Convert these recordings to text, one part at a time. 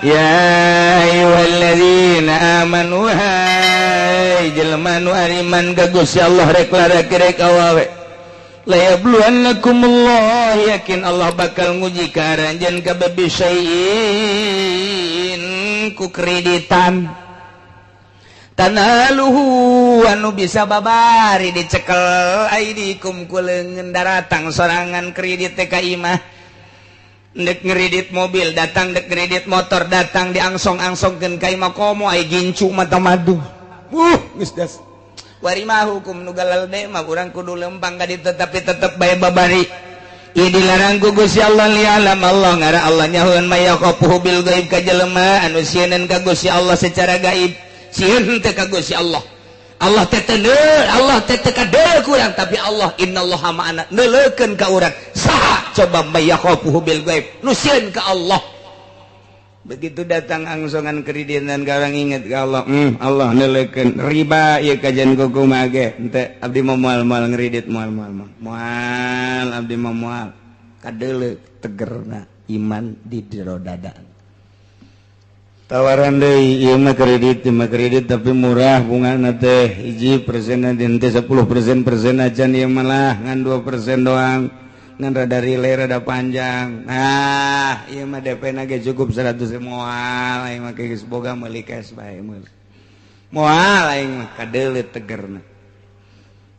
ya ayyuhalladzina amanu hai jelema nu ariman ka Gusti Allah rek larek awawe la yabluwannakumullah yakin Allah bakal nguji ka aranjeun kabeh syai'in ku kreditan tanaluhu anu bisa babari dicekel aidikum ku leungeun daratang sorangan kredit teh ka imah dek ngeridit mobil datang dek ngeridit motor datang diangsong-angsongkeun ka imah komo ai gincu mata madu geus das wari mah hukum nu galalde mah urang kudu lempang ka ditu tapi tetep bae babari ieu dilarang ku Gusti Allah lialam Allah ngara Allah nyahoeun maya qafuhu bil gaib ka jelema anu sieun ka Gusti Allah secara gaib sieun teh ka Gusti Allah Allah teh Allah teh kadeu kurang tapi Allah innallaha ma'ana neuleukeun ka urang saha coba mayakhafuhu bil ghaib nu sieun ka Allah begitu datang angsongan kreditan ka urang inget ka Allah Allah neuleukeun riba ieu kajian kukumaha ge henteu abdi mah moal ngredit moal abdi mah moal kadeuleu tegerna iman di jero dada tawaran deui ieu mah kredit tapi murah bungana teh 1% teh 10% acan ieu mah lah ngan 2% doang ngan rada relay rada panjang nah ieu mah DP-na ge cukup 100 moal aing mah geus boga meuli cash bae moal aing mah kadeuleu tegerna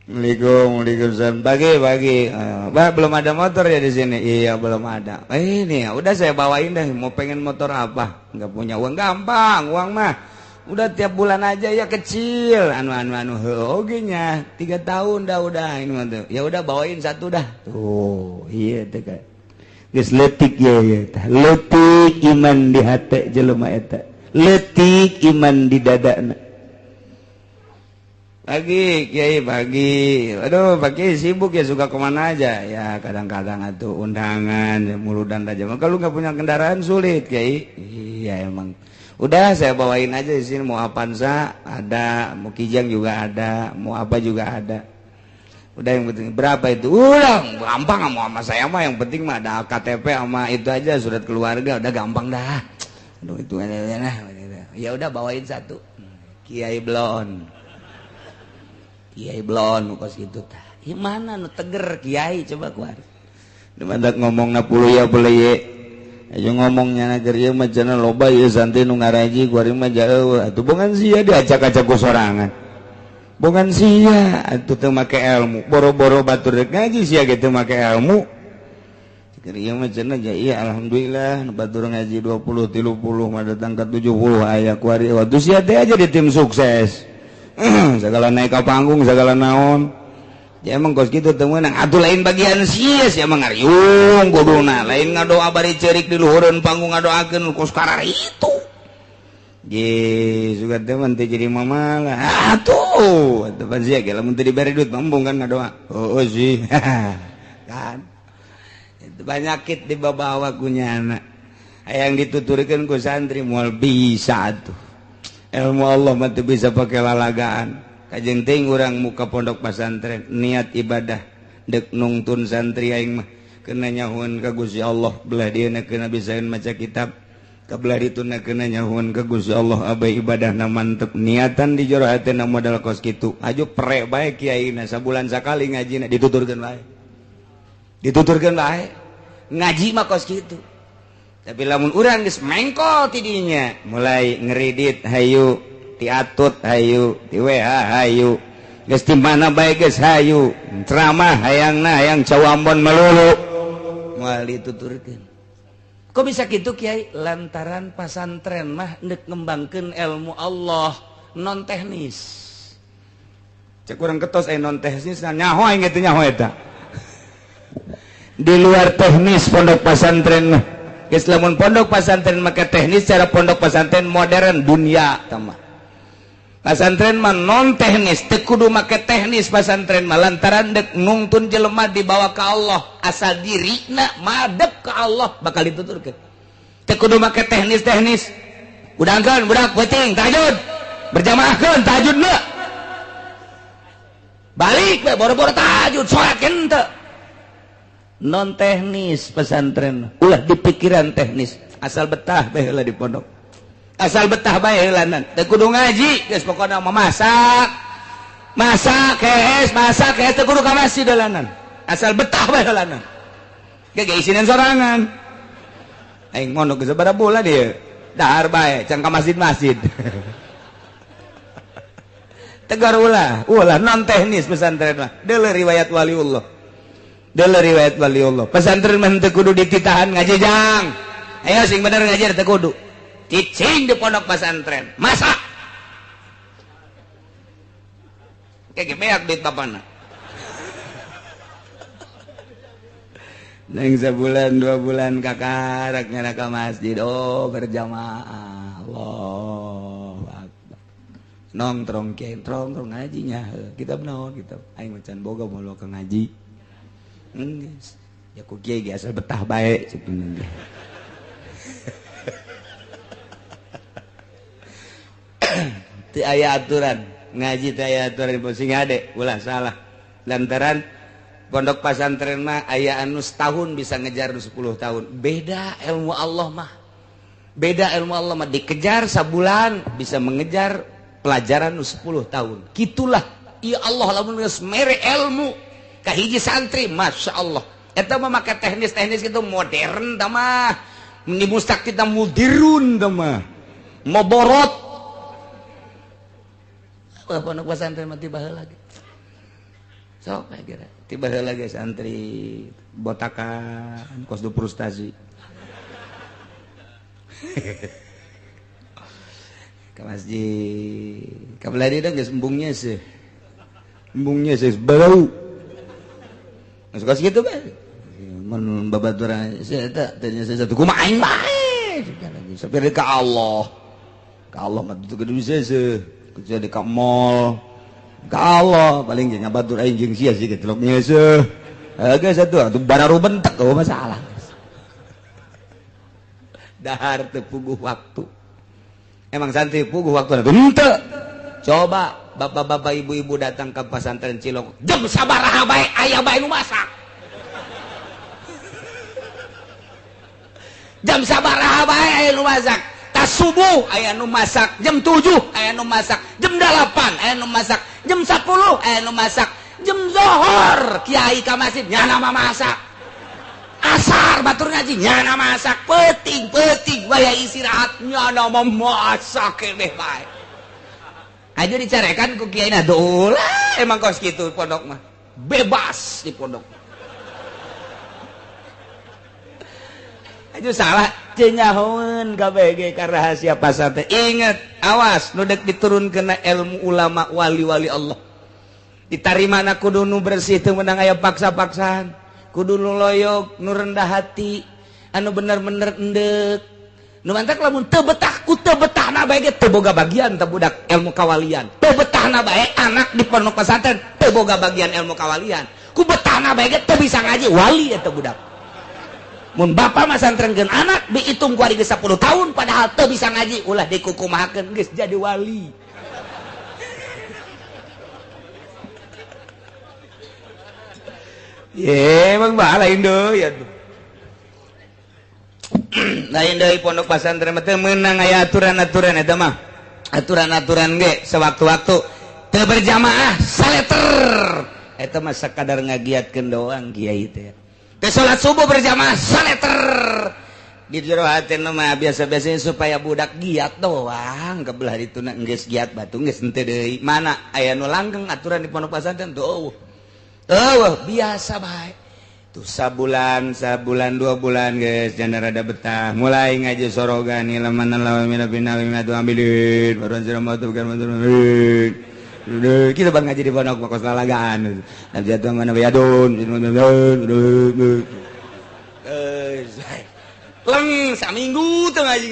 Waalaikumsalam bagi Mbak belum ada motor ya di sini iya belum ada ini ya udah saya bawain deh mau pengen motor apa nggak punya uang gampang uang mah udah tiap bulan aja ya kecil anu oge nya 3 tahun dah udah ini mah ya udah bawain satu dah tuh iya teh kan geus leutik ya leutik iman di hate jelema eta leutik iman di dadana pagi Kiai pagi aduh Pak Kiai sibuk ya suka kemana aja ya kadang-kadang atuh undangan ya muludan aja kalau nggak punya kendaraan sulit Kiai iya emang udah saya bawain aja di sini mau Avanza ada mau Kijang juga ada mau apa juga ada udah yang penting berapa itu udah gampang sama saya mah yang penting mah ada KTP sama itu aja surat keluarga udah gampang dah aduh itu ya udah bawain satu Kiai Blon kos gitu tah. Ieu mana nu teger Kiai coba kuar. Dimandak ngomongna puluh ya boleh ye. Ayo ngomongnya nager ieu mah cenah loba ieu santri nu ngaraji kuari mah jaeu atuh bongan sia diacak-acak ku sorangan. Bongan sia atuh teu make ilmu. Boro-boro batur rek ngaji sia ge teu make ilmu. Keur ieu mah cenah ja iya alhamdulillah nu batur ngaji 20 30 mah datang ka 70 aya kuari waktu sia teh aja di tim sukses. Segala naik ke panggung segala naon ya emang kos gitu temenang atuh lain bagian sia emang ngariung kuduna lain ngadoa bari ceurik di luhureun panggung ngadoakeun kos karar itu ye suka teman teh jadi mamalah atuh tepan sia ge lamun teu dibere duit mambung kan ngadoa sih kan itu banyakit dibawa ku nyana hayang dituturkeun ku santri moal bisa atuh ilmu Allah mah teu bisa pakai lalagaan kajeng teuing urang muka pondok pesantren niat ibadah dek nungtun santri aing mah keuna nyahoeun ka Gusti Allah belah dieuna keuna bisaeun maca kitab kabelah dituna keuna nyahoeun ka Gusti Allah abah ibadahna mantep niatan di jero hatena modal kos kitu aju pre bae kiaina sabulan sakali ngajina dituturkeun bae ngaji mah kos kitu tapi lamun urang geus mengkol tidinya mulai ngeredit hayu tiatut hayu ti WA hayu geus ti mana bae geus hayu ceramah hayang cawambon melulu moal dituturkeun kok bisa kitu Kiai lantaran pasantren mah neuk ngembangkeun ilmu Allah non teknis cek urang ketos non teknis nyaho aing teh nyaho eta di luar teknis pondok pasantren mah geus lamun pondok pesantren make teknis cara pondok pesantren modern dunia tama pesantren mah non teknis teu kudu make teknis pesantren mah lantaran dek nungtun jelema dibawa ka Allah asal dirina madep ka Allah bakal dituturkeun teu kudu make teknis udangkeun budak peuting tahajud berjamaahkeun tahajudna balik we boro-boro tahajud salat henteu non teknis pesantren ulah di pikiran teknis asal betah bae heula di pondok asal betah bae heulanan teu kudu ngaji geus pokona mah masak teu kudu ka masjid heulanan asal betah bae heulanan ge isinan sorangan aing mondok geus sabaraha bulan ieu dahar bae can ka masjid tegar ulah non teknis pesantren mah deuleu riwayat waliullah pesantren mah teu kudu dititahan ngaji jang ayo sing bener ngajar teu kudu cicing di pondok pesantren masak kayak beak duit bapana neng sebulan 2 bulan kakarak nyana ka masjid berjamaah Allah Akbar nongkrong ngajinya kita naon kita aing macan boga mulu ka ngaji ya ku kiai asal betah bae cenah teu aya aturan ngaji teu aya aturan sing ade ulah salah lantaran pondok pesantren mah aya anu setahun bisa ngejar 10 tahun beda ilmu Allah mah dikejar sabulan bisa mengejar pelajaran 10 tahun gitulah ya Allah lamun geus mere ilmu ka hiji santri Masya Allah eta mah make teknis gitu modern tah mah di mustak kita mudirun tah mah moborot pondok pesantren mah tiba heula lagi sok kira tiba heula lagi santri botakan kos 20 frustasi ke masjid kabeladi dah geus embungnya sih bau masuk kas gitu bae mun babaturan saya eta tanya saya satu kumaha aing bae sapir ka Allah mah itu kudu bisa kerja di mall kalau paling jangan batur aing jeung sia sih gitu loknya agak satu atuh bararu bentek oh masalah dahar teu puguh waktu emang santri puguh waktu atuh henteu coba bapak-bapak ibu-ibu datang ke pesantren Cilok jam sabaraha bae aya bae nu masak jam sabaraha bae aya nu masak subuh aya nu masak jam 7 aya nu masak jam 8 aya nu masak jam 10 aya nu masak jam zuhur kiai ka masjid nyana mah masak asar batur ngaji nyana masak peuting waya istirahat nyana mah masak keneh bae aja dicarekan ku kiai na ulah emang kos kitu pondok mah bebas di pondok aja salah cenyahoeun KBG ka rahasia pasantren inget awas nu dek diturunkeun ilmu ulama wali-wali Allah ditarimana kudu nu bersih teu meunang aya paksa-paksaan kudu nu loyog nu rendah hati anu bener-bener endek nu mantak lamun teu betah ku teu betahna bae ge teu boga bagian teu budak ilmu kawalian teu betahna bae anak di pondok pesantren teu boga bagian ilmu kawalian ku betahna bae ge teu bisa ngaji wali eta budak mun bapak mah santrengkeun anak dihitung ku ari geus 10 tahun padahal teu bisa ngaji ulah dikukumahakeun geus jadi wali ye emang bae lain deui atuh lain deui pondok pesantren mah teu meunang aya aturan-aturan eta mah aturan-aturan ge sewaktu-waktu teu berjamaah saleter eta mah sakadar ngagiatkeun doang kiai teh ke sholat subuh berjamaah saleter di jero hatena mah biasa-biasanya supaya budak giat doang kebelah dituna geus giat batu geus henteu deui mana aya nu langgeng aturan di pondok pesantren tuh biasa bae tuh sabulan 2 bulan geus jana rada betah mulai ngaji sorogan ilaman lawa mina bina matu ambilin baruan sira matu bukan matu kita bang ngaji di pondok kos lalagaan nabi jatuh mana bayadun leng saminggu tuh ngaji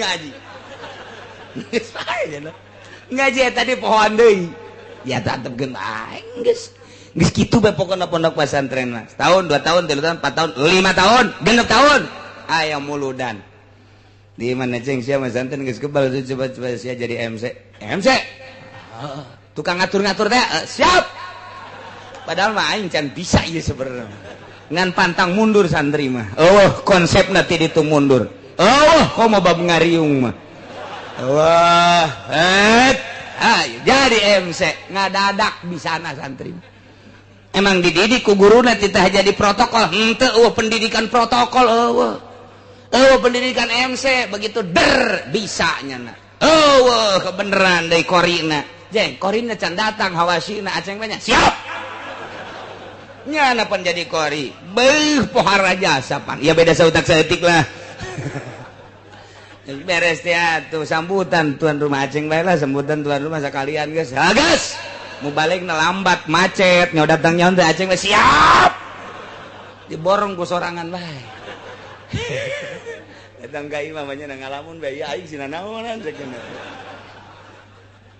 ngaji tadi pohon deui ya tantepkeun ae geus kitu bae pokona pondok pesantren mah setahun 2 tahun 3 tahun 4 tahun 5 tahun 6 tahun aya muludan di mana ceng sia pesantren geus kebal coba sia jadi MC tukang ngatur-ngatur teh siap padahal mah aing can bisa ieu sebenarnya ngan pantang mundur santri mah konsepna ti ditu mundur komo bab ngariung mah wah jadi MC ngadadak bisana santri emang dididik ku guruna titah jadi protokol henteu pendidikan protokol pendidikan MC begitu bisanya na kebeneran dari korina jeng korina can datang hawasina aceng banyak siap nyana pan jadi kori pohara jasa pan ya beda sautak saeutik lah beres ya tuh sambutan tuan rumah aceng bae lah sambutan tuan rumah sekalian guys gas mau balik lambat macet nyaw datang nyaw teh aceng siap diborong ku sorangan bae datang ka imam nya ngalamun bae aing sina naonan cenah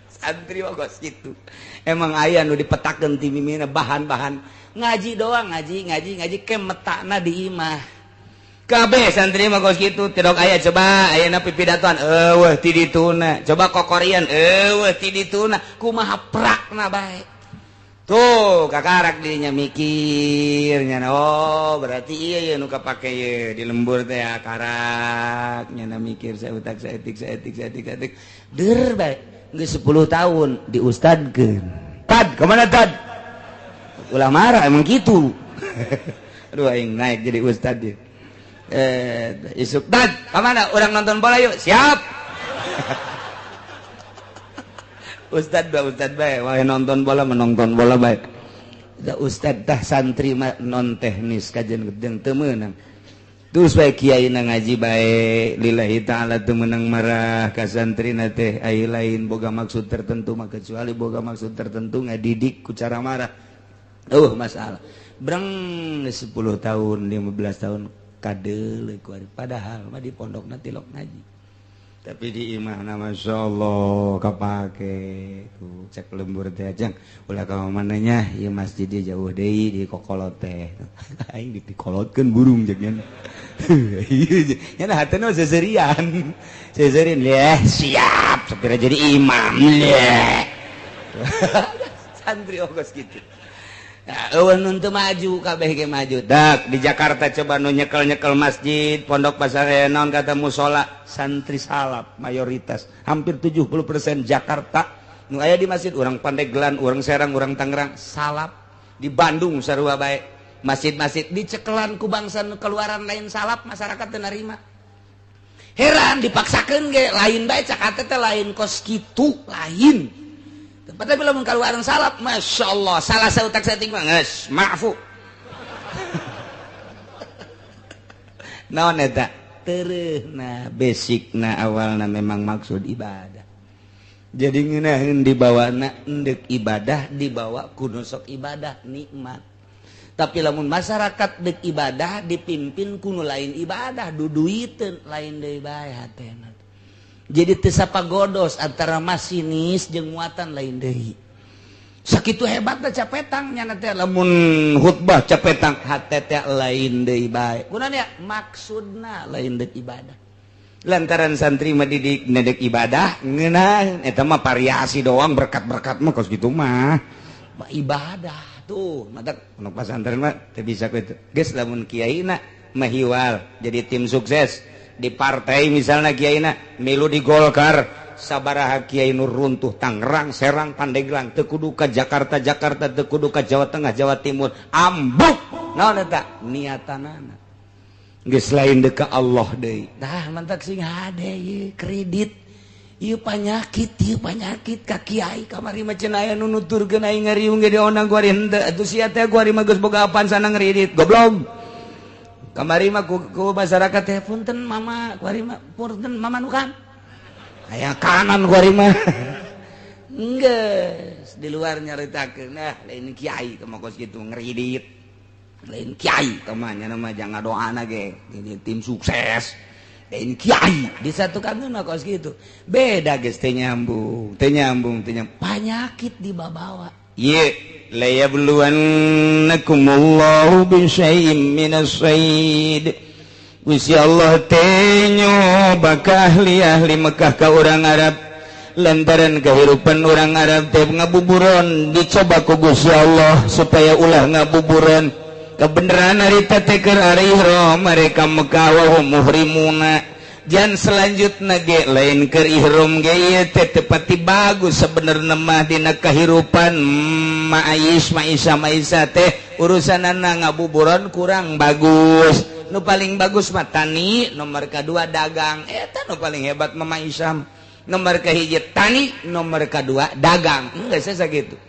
santri bagos kitu emang aya nu dipetakeun ti mimina bahan-bahan ngaji doang ngaji kemetakna di imah kabeh santri mah kos kitu tidok aya coba ayeuna pipidatoan eueuh ti dituna coba kokorian eueuh ti dituna kumaha prakna bae tuh kakarak dirinya mikirnya oh berarti iya nu kapake ye di lembur teh karak nya mikir saeutak saeutik der bae geus 10 tahun diustadkeun tad kemana tad ulah marah emang gitu aduh aing naik jadi ustad dia isuk tad kemana orang nonton bola yuk siap ustad bae wah nonton bola menonton bola baik da ustad tah santri mah non teknis kajian gedeng teu meunang terus bae kiai na ngaji bae lillahi taala teu meunang marah ka santrina teh ai lain boga maksud tertentu mah kecuali boga maksud tertentu ngadidik ku cara marah masalah breng 10 tahun 15 tahun kadeuleuh ku ari padahal mah di pondokna tilok ngaji tapi di imahna masyaallah kapake tuh cek lembur teh ajang ulah ka mana nya ieu masjid jauh deui di kokolot teh aing dikolotkeun burung jeung nya nya hateuna seserian leh siap supaya jadi imam leh santri ogos kitu nun teu maju kabeh ge maju dak di Jakarta coba nu nyekel masjid pondok pasar naon kata musola santri salap mayoritas hampir 70% Jakarta nu aya di masjid urang Pandeglang urang Serang urang Tangerang salap di Bandung sarua bae masjid-masjid dicekelan ku bangsa nu keluaran lain salap masyarakat teu narima heran dipaksakeun ge lain bae cak teh lain kos kitu lain padahal bila mun kaluaran salap masyaallah salah sautak saeutik mah geus maafu naon eta teureuna basicna awalna memang maksud ibadah jadi ngeunaheun dibawana endek ibadah dibawa kudu sok ibadah nikmat tapi lamun masyarakat deuk ibadah dipimpin kudu lain ibadah duduiteun lain deui bae hatena jadi teu sapagodos antara masinis jeung muatan lain deui sakitu hebatna capetang nya teh lamun khutbah capetang hate teh lain deui bae kunaon maksudna lain deuk ibadah lantaran santri mah didik nedek ibadah ngeunah eta mah variasi doang berkat-berkat mah kos kitu mah ibadah tuh mata pondok pesantren mah teu bisa kitu geus lamun kiaina mah hiwal jadi tim sukses di partai misalnya kiaina milu di Golkar sabaraha kiai nu runtuh Tangerang Serang Pandeglang teu kudu ka Jakarta teu kudu ka Jawa Tengah Jawa Timur ambuk naon eta niatanana geus lain deuk ka Allah deui tah mantak sing hade ieu kredit ieu panyakit ka kiai kamari mah cenah aya nu nuturkeun aing ngariung ge dionang ku ari henteu atuh sia teh ku ari mah geus boga apaan sana ngredit goblok kamari mah ku masyarakat teh punten mama ku ari mah punten mama nu kan aya kanan ku ari mah geus di luar nyaritakeun nah lain kiai kama kos kitu ngredit lain kiai kama nya mah jangan doana ge ini tim sukses lain kiai disatukan mah kos kitu beda geus teu nyambung penyakit dibawa ye la yabluwannakumullahu bisyai'im minas sayd Gusti Allah teh nyoba ka ahli Mekah ka urang Arab lantaran kehidupan orang Arab teh ngabuburon dicoba ku Gusti Allah supaya ulah ngabuburon kebenaran harita teh keur ari ihram mereka Mekah wa hum muhrimuna jangan selanjutnya ge lain keur ihram ge teh tepati bagus sebenarnya mah dina kahirupan maisha teh urusanana ngabuburon kurang bagus. Nu paling bagus mah tani, nomor kedua dagang. Eta nu paling hebat mah maisha. Nomor kahiji tani, nomor kedua dagang. Enggak saya gitu.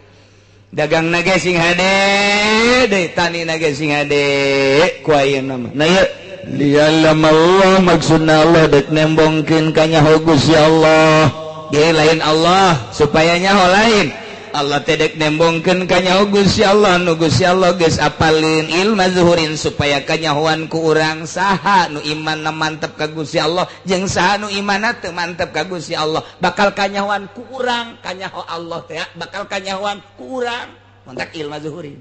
Dagang nage sing hade, deui tani nage sing hade. Ku ayeuna mah. Nah ya lialam Allah maksudna Allah dek nembongkeun ka nyaho Gusti Allah. Ge lain Allah supaya nyaho lain. Allah tedek nembongkeun ka nyaho Gusti Allah nu Gusti Allah geus apalin ilmu zuhurin supaya kanyahoan ku urang saha nu imanna mantep ka Gusti Allah jeung saha nu imanna teu mantep ka Gusti Allah bakal kanyahoan ku urang kanyaho Allah teh bakal kanyahoan ku urang mantap ilmu zuhurin.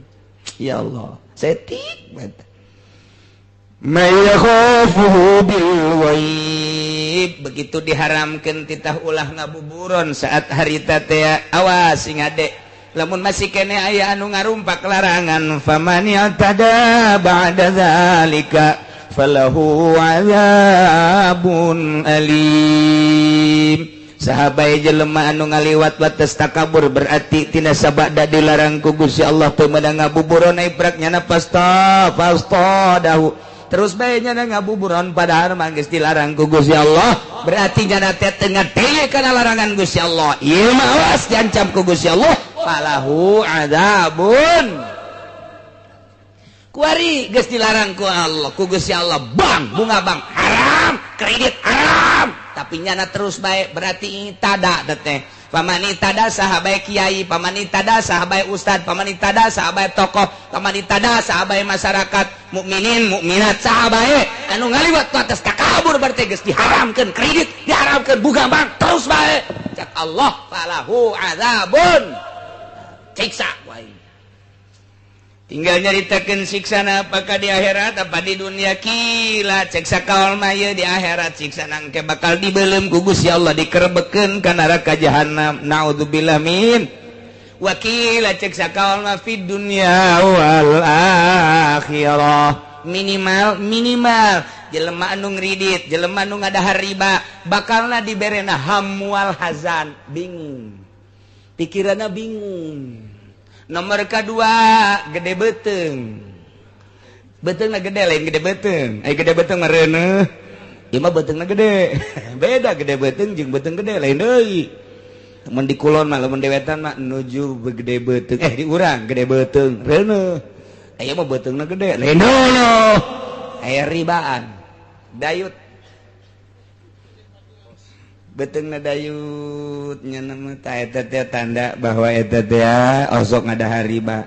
Ya Allah setik mantap mayakhafuhu bil ghaib begitu diharamkeun titah ulah ngabuburon saat harita teh awas sing ade lamun masih kene aya anu ngarumpak larangan faman yatada ba'da zalika falahu adzabun alim sahabai jelema anu ngaliwat wates takabur berarti tina sabada dilarang ku Gusti Allah teu meunang ngabuburon ai praknya pasta dahu terus bae nyana ngabuburon padahal mah geus dilarang ku Gusti Allah berarti nyana teh teu ngadenge kana larangan Gusti Allah ieu mah awas diancam ku Gusti Allah falahu adzabun kuari geus dilarang ku Allah ku Gusti Allah bang bunga bang haram kredit haram tapi nyana terus bae berarti tada teh pamani tada sahabai kiai pamani tada sahabai ustad pamani tada sahabai tokoh pamani tada sahabai masyarakat mukminin mukminat sahabai anu ngaliwat atas takabur berarti geus diharamkeun kredit diharamkeun buka bank terus bae cak Allah falahu adzabun siksa wae tinggal nyaritakeun siksana apakah di akhirat apa di dunia kila cek sakaol mah di akhirat siksana engke bakal dibeuleum ku Gusti Allah dikerebekeun ka neraka jahanam naudzubillah min wakila cek sakaol mah fid dunya wal akhirah minimal jelema anu ngridit jelema anu ngadahar riba bakalna diberena hamwal hazan bingung pikiranna bingung. Nomor kedua gede beteng betengna gede lain gede beteng ai gede beteng mah reuneuh ieu mah betengna gede beda gede beteng jeung beteng gede lain deui mun di kulon mah lamun dewetan mah nuju gede beteng di urang gede beteng reuneuh aya mah betengna gede lain deui aya ribaan dayut betengna dayut nyana mah eta teh tanda bahwa eta teh osok ngadahar riba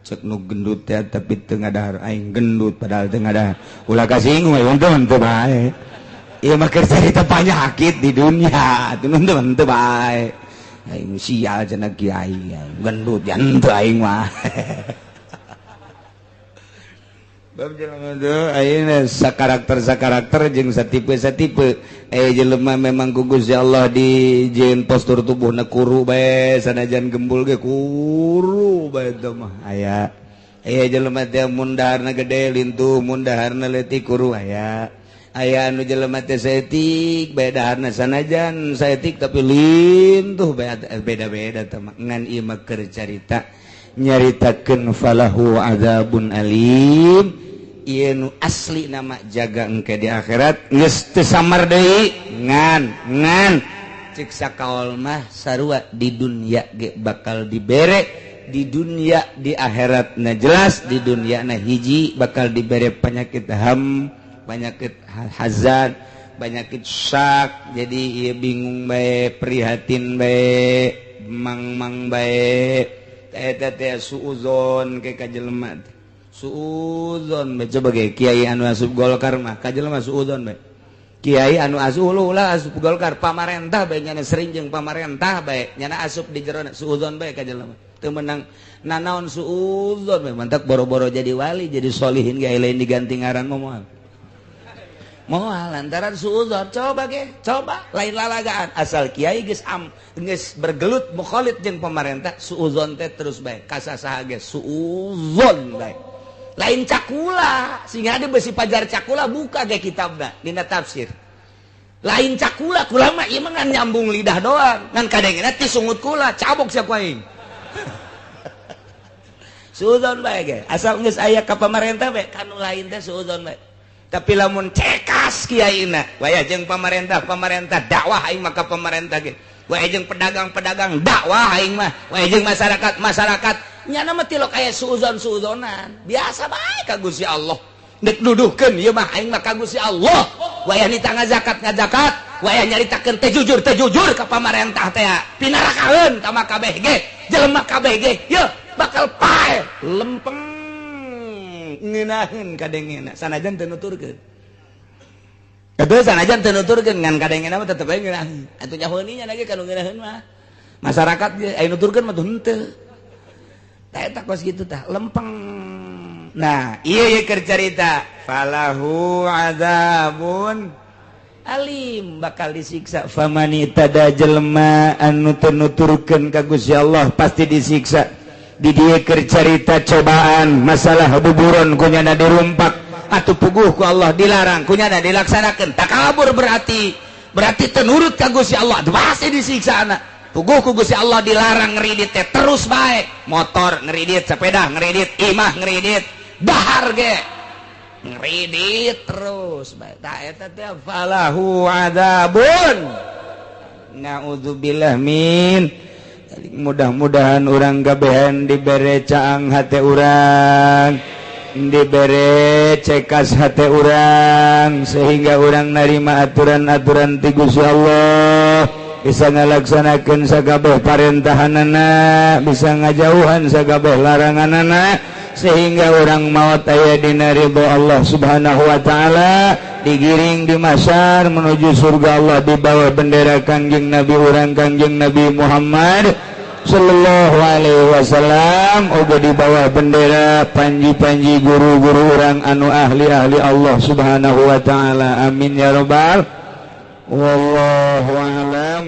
cek nu gendut teh tapi teu ngadahar aing gendut padahal teu ngadahar ulah kasinggung we untung teu bae ieu mah keur carita panyakit di dunia teu teu bae aing sial cenah kiai gendut jan teu aing mah bab jelema teh ayeuna sakarakter jeung satipe jelema memang ku Gusti Allah dijieun postur tubuhna kuru bae sanajan gembul ge kuru bae teh mah aya jelema teh mun daharna gede lintuh mun daharna leutik kuru aya anu jelema teh saeutik bae daharna sanajan saeutik tapi lintuh bae beda-beda teh mah ngan ieu mah keur carita nyaritakeun falahu adzabun alim ieu nu asli nama jaga engke di akhirat geus teu samar deui ngan cek sakaol mah sarua di dunia ge bakal dibere di dunia di akhirat na jelas di dunia na hiji bakal dibere penyakit penyakit hazan penyakit syak jadi ieu bingung bae prihatin bae mang bae eta teh suuzon ke ka jelema suuzon bae coba ge kiai anu asup Golkar mah ka jelema suuzon bae kiai anu asup ulah asup Golkar pamarentah bae nyana sering jeung pamarentah bae nyana asup di jero suuzon bae ka jelema teu meunang nanaon suuzon bae mantak boro-boro jadi wali jadi solihin ge lain diganti ngaran moal lantaran suuzon coba lain lalagaan asal kiai geus bergelut mukhalid jeung pemerintah suuzon teh terus bae kasasaha ge suuzon bae lain cakula sehingga ada besi pajar cakula buka ge kitabna dina tafsir lain cakula kula mah ieu mah ngan nyambung lidah doang ngan kadengna ti sungut kula cabok sia ku aing suudzon bae ge asal geus aya ka pamarentah bae kanu lain teh suudzon bae tapi lamun cekas kiaina waya jeung pamarentah dakwah aing mah ka pamarentah ge waya jeung pedagang dakwah aing mah waya jeung masyarakat nya mah tilok aya suudzon-suudzonan biasa bae ka Gusti Allah dek duduhkeun ieu mah aing mah ka Gusti Allah waya nita ngazakat waya nyaritakeun teh jujur ka pamarentah teh pinarakaeun ka mah kabeh ge jelema kabeh ge yeuh bakal pae lempeng ngeunaheun kadengena sanajan teu nuturkeun atuh sanajan teu nuturkeun ngan kadengena mah tetep bae ngeunaheun atuh nyahoeunnya lagi kanu ngeunaheun mah masyarakat ge aya nuturkeun mah tuh henteu tah eta kos kitu tah lempeng. Nah ieu keur carita falahu adzabun alim bakal disiksa famani tada jelema anu teu nuturkeun ka Gusti Allah pasti disiksa. Di dieu keur carita cobaan masalah buburon kunyana dirumpak atuh puguh ku Allah dilarang kunyana dilaksanakeun takabur berarti teu nurut ka Gusti Allah pasti disiksa anak puguh ku Gusti Allah dilarang ngeridit teh terus bae motor ngeridit sepeda ngeridit imah ngeridit dahar ge ngeridit terus bae tah eta teh falahu adzabun naudzubillah min mudah-mudahan orang gabehan dibere caang hate urang dibere cekas hate urang sehingga orang narima aturan-aturan ti Gusti Allah bisa ngalaksanakeun sagabeh parentahanana bisa ngajauhan sagabeh laranganana sehingga orang maot aya dina ridho Allah Subhanahu wa taala digiring di masyar menuju surga Allah di bawah bendera Kangjeng Nabi urang Kangjeng Nabi Muhammad sallallahu alaihi wasallam uga di bawah bendera panji-panji guru-guru urang anu ahli-ahli Allah Subhanahu wa taala amin ya rabbal wallahu a'lam.